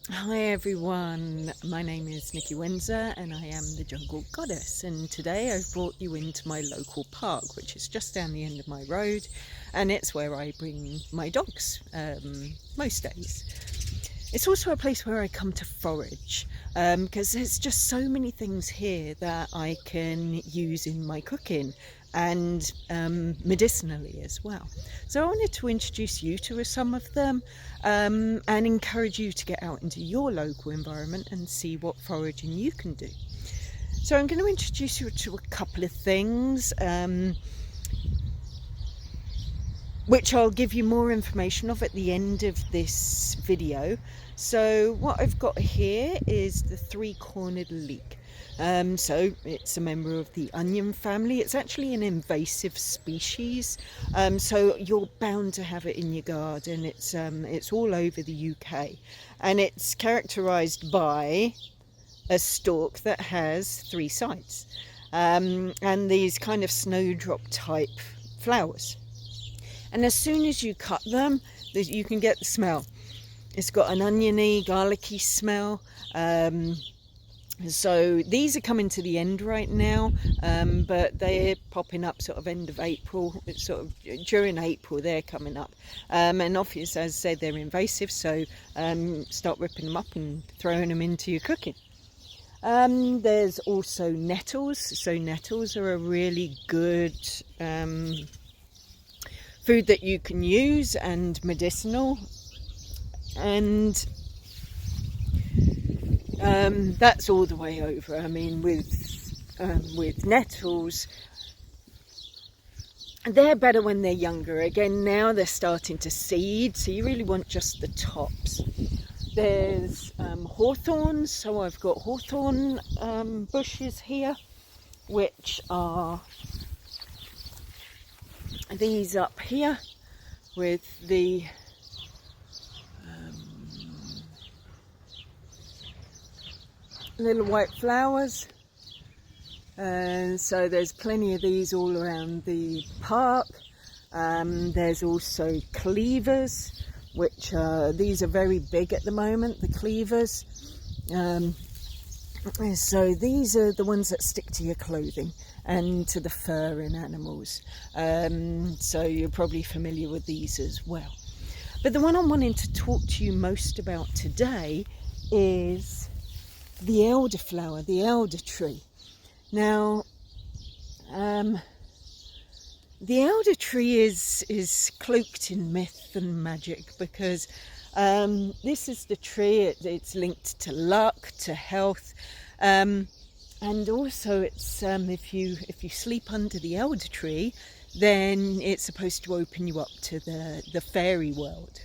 Hi everyone, my name is Nikki Windsor and I am the Jungle Goddess, and today I've brought you into my local park, which is just down the end of my road, and it's where I bring my dogs most days. It's also a place where I come to forage because there's just so many things here that I can use in my cooking and medicinally as well. So I wanted to introduce you to some of them and encourage you to get out into your local environment and see what foraging you can do. So I'm going to introduce you to a couple of things which I'll give you more information of at the end of this video. So what I've got here is the three-cornered leek. So it's a member of the onion family. It's actually an invasive species, so you're bound to have it in your garden. It's all over the UK, and it's characterised by a stalk that has three sides, and these kind of snowdrop type flowers. And as soon as you cut them, you can get the smell. It's got an oniony, garlicky smell. So these are coming to the end right now, but they're popping up sort of end of April. It's sort of during April they're coming up. And obviously, as I said, they're invasive, so start ripping them up and throwing them into your cooking. There's also nettles. So nettles are a really good food that you can use and medicinal, and that's all the way over. I mean, with nettles, they're better when they're younger. Again, now they're starting to seed, so you really want just the tops. There's hawthorns, so I've got hawthorn bushes here, which are these up here with the little white flowers, and so there's plenty of these all around the park. There's also cleavers, which these are very big at the moment, the cleavers. So these are the ones that stick to your clothing and to the fur in animals, so you're probably familiar with these as well. But the one I'm wanting to talk to you most about today is the elderflower, the elder tree. Now, the elder tree is cloaked in myth and magic, because this is the tree. It's linked to luck, to health, and also it's if you sleep under the elder tree, then it's supposed to open you up to the fairy world.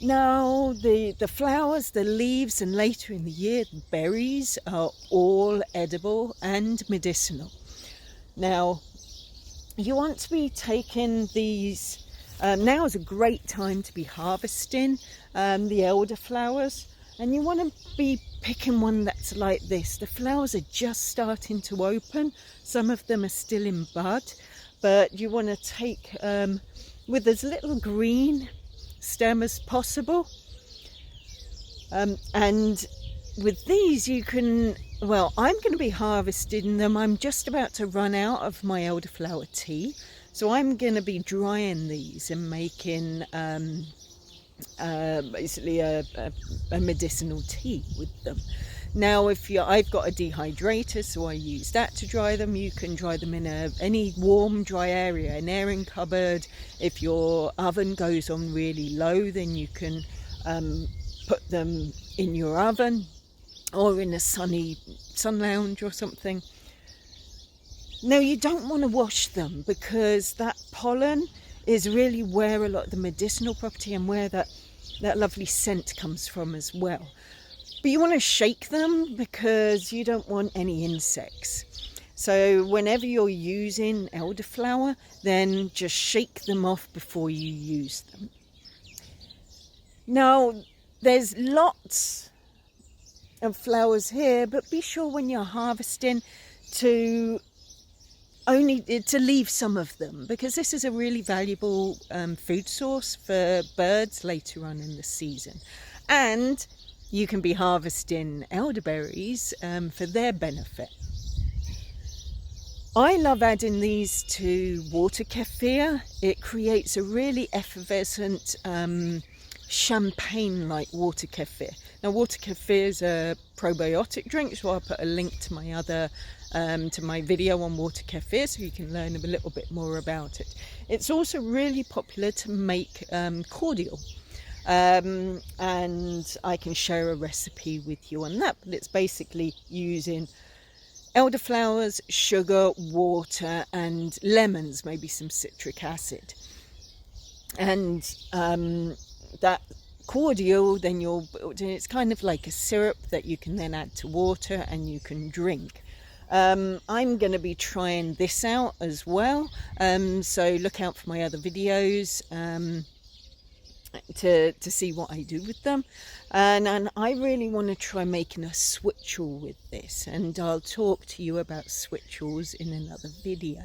Now, the flowers, the leaves, and later in the year, the berries are all edible and medicinal. Now, you want to be taking these, now is a great time to be harvesting the elderflowers, and you want to be picking one that's like this. The flowers are just starting to open. Some of them are still in bud, but you want to take with as little green stem as possible, and with these you can, well, I'm going to be harvesting them. I'm just about to run out of my elderflower tea, so I'm going to be drying these and making basically a medicinal tea with them. Now, I've got a dehydrator, so I use that to dry them. You can dry them in any warm, dry area, an airing cupboard. If your oven goes on really low, then you can put them in your oven or in a sunny sun lounge or something. Now, you don't want to wash them, because that pollen is really where a lot of the medicinal property and where that lovely scent comes from as well. But you want to shake them, because you don't want any insects. So whenever you're using elderflower, then just shake them off before you use them. Now, there's lots of flowers here, but be sure when you're harvesting to leave some of them, because this is a really valuable food source for birds later on in the season. and you can be harvesting elderberries for their benefit. I love adding these to water kefir. It creates a really effervescent champagne-like water kefir. Now, water kefir is a probiotic drink, so I'll put a link to my other to my video on water kefir so you can learn a little bit more about it. It's also really popular to make cordial, and I can share a recipe with you on that. But it's basically using elderflowers, sugar, water and lemons, maybe some citric acid, and that cordial, then it's kind of like a syrup that you can then add to water and you can drink. I'm going to be trying this out as well, so look out for my other videos to see what I do with them, and I really want to try making a switchel with this, and I'll talk to you about switchels in another video.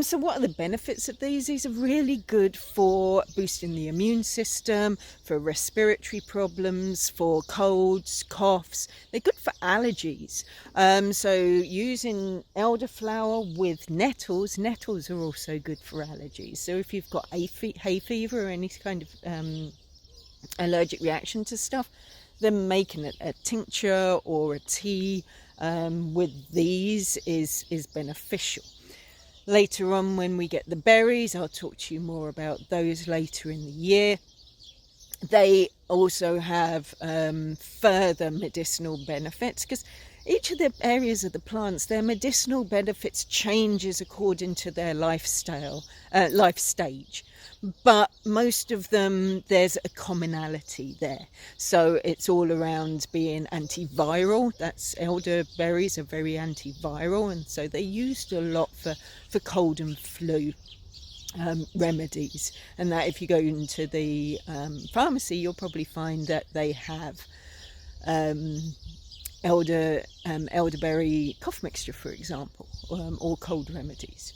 So what are the benefits of these? These are really good for boosting the immune system, for respiratory problems, for colds, coughs. They're good for allergies. So using elderflower with nettles are also good for allergies. So if you've got hay fever or any kind of allergic reaction to stuff, then making it a tincture or a tea with these is beneficial. Later on, when we get the berries, I'll talk to you more about those later in the year. They also have further medicinal benefits, because each of the areas of the plants, their medicinal benefits changes according to their life stage. But most of them, there's a commonality there. So it's all around being antiviral. That's elderberries are very antiviral, and so they're used a lot for cold and flu remedies. And that if you go into the pharmacy, you'll probably find that they have elderberry cough mixture, for example, or cold remedies.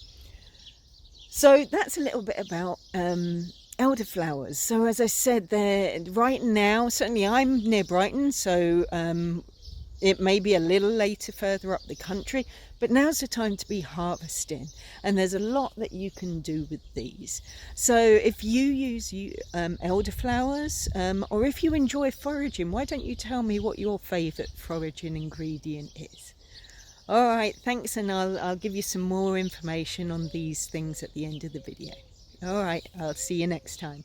So that's a little bit about elderflowers. So as I said, they're right now, certainly I'm near Brighton, so it may be a little later further up the country, but now's the time to be harvesting, and there's a lot that you can do with these. So if you use elderflowers, or if you enjoy foraging, why don't you tell me what your favourite foraging ingredient is? All right, thanks, and I'll give you some more information on these things at the end of the video. All right, I'll see you next time.